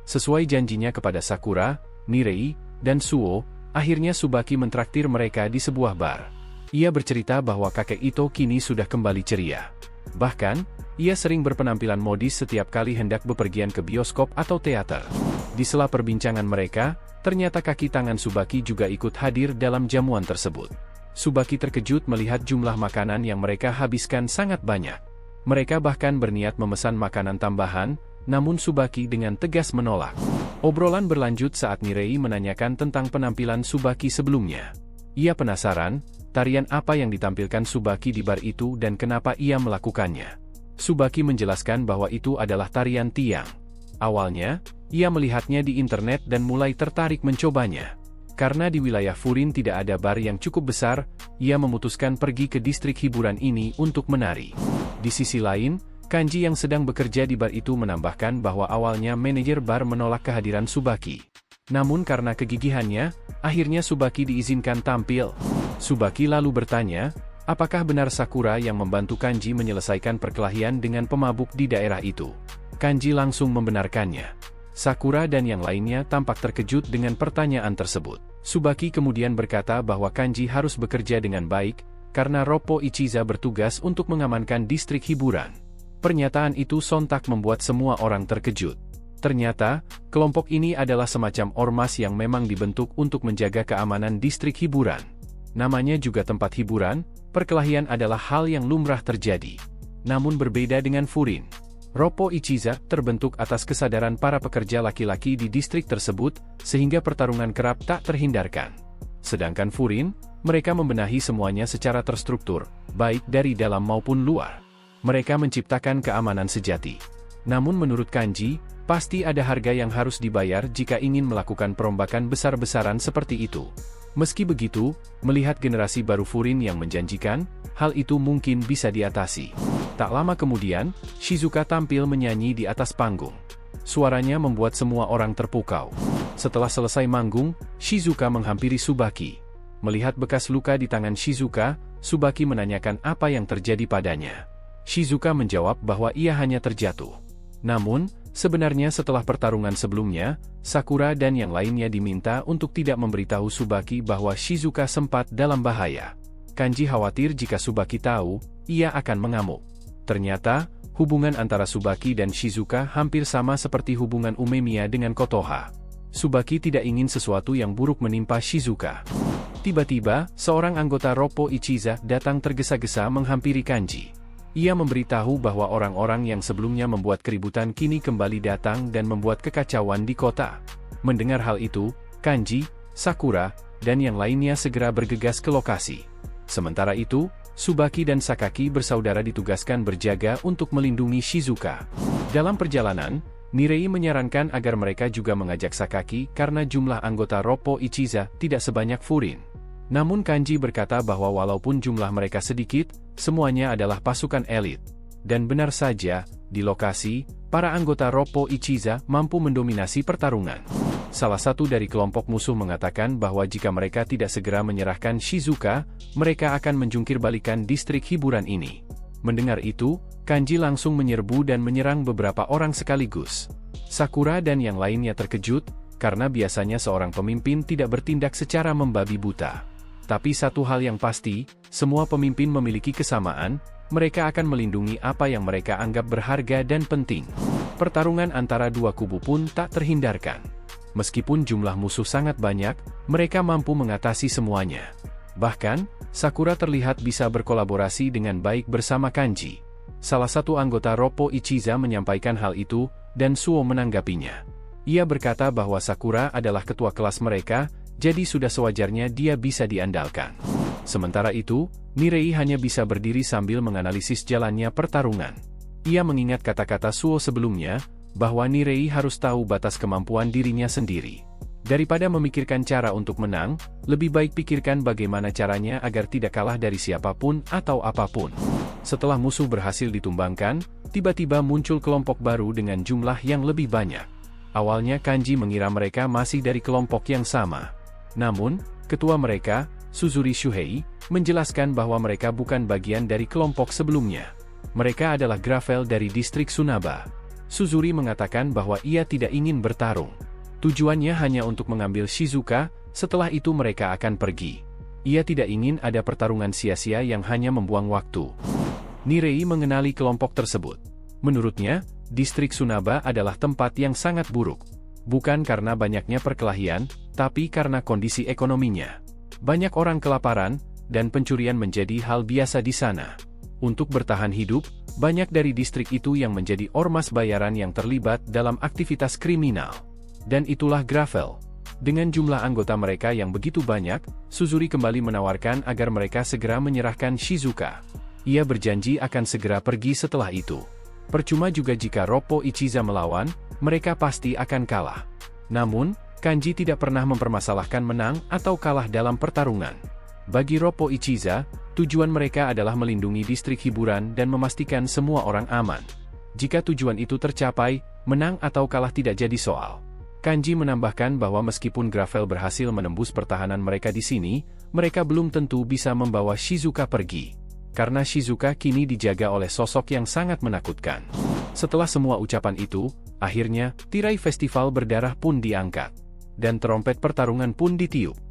Sesuai janjinya kepada Sakura, Nirei, dan Suo, akhirnya Tsubaki mentraktir mereka di sebuah bar. Ia bercerita bahwa kakek Ito kini sudah kembali ceria. Bahkan, ia sering berpenampilan modis setiap kali hendak bepergian ke bioskop atau teater. Di sela perbincangan mereka, ternyata kaki tangan Tsubaki juga ikut hadir dalam jamuan tersebut. Tsubaki terkejut melihat jumlah makanan yang mereka habiskan sangat banyak. Mereka bahkan berniat memesan makanan tambahan, namun Tsubaki dengan tegas menolak. Obrolan berlanjut saat Nirei menanyakan tentang penampilan Tsubaki sebelumnya. Ia penasaran, tarian apa yang ditampilkan Tsubaki di bar itu dan kenapa ia melakukannya. Tsubaki menjelaskan bahwa itu adalah tarian tiang. Awalnya, ia melihatnya di internet dan mulai tertarik mencobanya. Karena di wilayah Furin tidak ada bar yang cukup besar, ia memutuskan pergi ke distrik hiburan ini untuk menari. Di sisi lain, Kanji yang sedang bekerja di bar itu menambahkan bahwa awalnya manajer bar menolak kehadiran Tsubaki. Namun karena kegigihannya, akhirnya Tsubaki diizinkan tampil. Tsubaki lalu bertanya, apakah benar Sakura yang membantu Kanji menyelesaikan perkelahian dengan pemabuk di daerah itu? Kanji langsung membenarkannya. Sakura dan yang lainnya tampak terkejut dengan pertanyaan tersebut. Tsubaki kemudian berkata bahwa Kanji harus bekerja dengan baik, karena Roppo Ichiza bertugas untuk mengamankan distrik hiburan. Pernyataan itu sontak membuat semua orang terkejut. Ternyata, kelompok ini adalah semacam ormas yang memang dibentuk untuk menjaga keamanan distrik hiburan. Namanya juga tempat hiburan, perkelahian adalah hal yang lumrah terjadi. Namun berbeda dengan Furin. Roppo Ichiza terbentuk atas kesadaran para pekerja laki-laki di distrik tersebut, sehingga pertarungan kerap tak terhindarkan. Sedangkan Furin, mereka membenahi semuanya secara terstruktur, baik dari dalam maupun luar. Mereka menciptakan keamanan sejati. Namun menurut Kanji, pasti ada harga yang harus dibayar jika ingin melakukan perombakan besar-besaran seperti itu. Meski begitu, melihat generasi baru Furin yang menjanjikan, hal itu mungkin bisa diatasi. Tak lama kemudian, Shizuka tampil menyanyi di atas panggung. Suaranya membuat semua orang terpukau. Setelah selesai manggung, Shizuka menghampiri Tsubaki. Melihat bekas luka di tangan Shizuka, Tsubaki menanyakan apa yang terjadi padanya. Shizuka menjawab bahwa ia hanya terjatuh. Namun, sebenarnya setelah pertarungan sebelumnya, Sakura dan yang lainnya diminta untuk tidak memberitahu Tsubaki bahwa Shizuka sempat dalam bahaya. Kanji khawatir jika Tsubaki tahu, ia akan mengamuk. Ternyata, hubungan antara Tsubaki dan Shizuka hampir sama seperti hubungan Umemiya dengan Kotoha. Tsubaki tidak ingin sesuatu yang buruk menimpa Shizuka. Tiba-tiba, seorang anggota Roppo Ichiza datang tergesa-gesa menghampiri Kanji. Ia memberitahu bahwa orang-orang yang sebelumnya membuat keributan kini kembali datang dan membuat kekacauan di kota. Mendengar hal itu, Kanji, Sakura, dan yang lainnya segera bergegas ke lokasi. Sementara itu, Tsubaki dan Sakaki bersaudara ditugaskan berjaga untuk melindungi Shizuka. Dalam perjalanan, Nirei menyarankan agar mereka juga mengajak Sakaki karena jumlah anggota Roppo Ichiza tidak sebanyak Furin. Namun Kanji berkata bahwa walaupun jumlah mereka sedikit, semuanya adalah pasukan elit. Dan benar saja, di lokasi, para anggota Roppo Ichiza mampu mendominasi pertarungan. Salah satu dari kelompok musuh mengatakan bahwa jika mereka tidak segera menyerahkan Shizuka, mereka akan menjungkir balikan distrik hiburan ini. Mendengar itu, Kanji langsung menyerbu dan menyerang beberapa orang sekaligus. Sakura dan yang lainnya terkejut, karena biasanya seorang pemimpin tidak bertindak secara membabi buta. Tapi satu hal yang pasti, semua pemimpin memiliki kesamaan, mereka akan melindungi apa yang mereka anggap berharga dan penting. Pertarungan antara dua kubu pun tak terhindarkan. Meskipun jumlah musuh sangat banyak, mereka mampu mengatasi semuanya. Bahkan, Sakura terlihat bisa berkolaborasi dengan baik bersama Kanji. Salah satu anggota Roppo Ichiza menyampaikan hal itu, dan Suo menanggapinya. Ia berkata bahwa Sakura adalah ketua kelas mereka, jadi sudah sewajarnya dia bisa diandalkan. Sementara itu, Nirei hanya bisa berdiri sambil menganalisis jalannya pertarungan. Ia mengingat kata-kata Suo sebelumnya, bahwa Nirei harus tahu batas kemampuan dirinya sendiri. Daripada memikirkan cara untuk menang, lebih baik pikirkan bagaimana caranya agar tidak kalah dari siapapun atau apapun. Setelah musuh berhasil ditumbangkan, tiba-tiba muncul kelompok baru dengan jumlah yang lebih banyak. Awalnya Kanji mengira mereka masih dari kelompok yang sama. Namun, ketua mereka, Suzuri Shuhei, menjelaskan bahwa mereka bukan bagian dari kelompok sebelumnya. Mereka adalah Gravel dari distrik Sunaba. Suzuri mengatakan bahwa ia tidak ingin bertarung. Tujuannya hanya untuk mengambil Shizuka, setelah itu mereka akan pergi. Ia tidak ingin ada pertarungan sia-sia yang hanya membuang waktu. Nirei mengenali kelompok tersebut. Menurutnya, distrik Tsunaba adalah tempat yang sangat buruk. Bukan karena banyaknya perkelahian, tapi karena kondisi ekonominya. Banyak orang kelaparan, dan pencurian menjadi hal biasa di sana. Untuk bertahan hidup, banyak dari distrik itu yang menjadi ormas bayaran yang terlibat dalam aktivitas kriminal. Dan itulah Gravel. Dengan jumlah anggota mereka yang begitu banyak, Suzuri kembali menawarkan agar mereka segera menyerahkan Shizuka. Ia berjanji akan segera pergi setelah itu. Percuma juga jika Roppo Ichiza melawan, mereka pasti akan kalah. Namun, Kanji tidak pernah mempermasalahkan menang atau kalah dalam pertarungan. Bagi Roppo Ichiza, tujuan mereka adalah melindungi distrik hiburan dan memastikan semua orang aman. Jika tujuan itu tercapai, menang atau kalah tidak jadi soal. Kanji menambahkan bahwa meskipun Gravel berhasil menembus pertahanan mereka di sini, mereka belum tentu bisa membawa Shizuka pergi. Karena Shizuka kini dijaga oleh sosok yang sangat menakutkan. Setelah semua ucapan itu, akhirnya, tirai festival berdarah pun diangkat. Dan trompet pertarungan pun ditiup.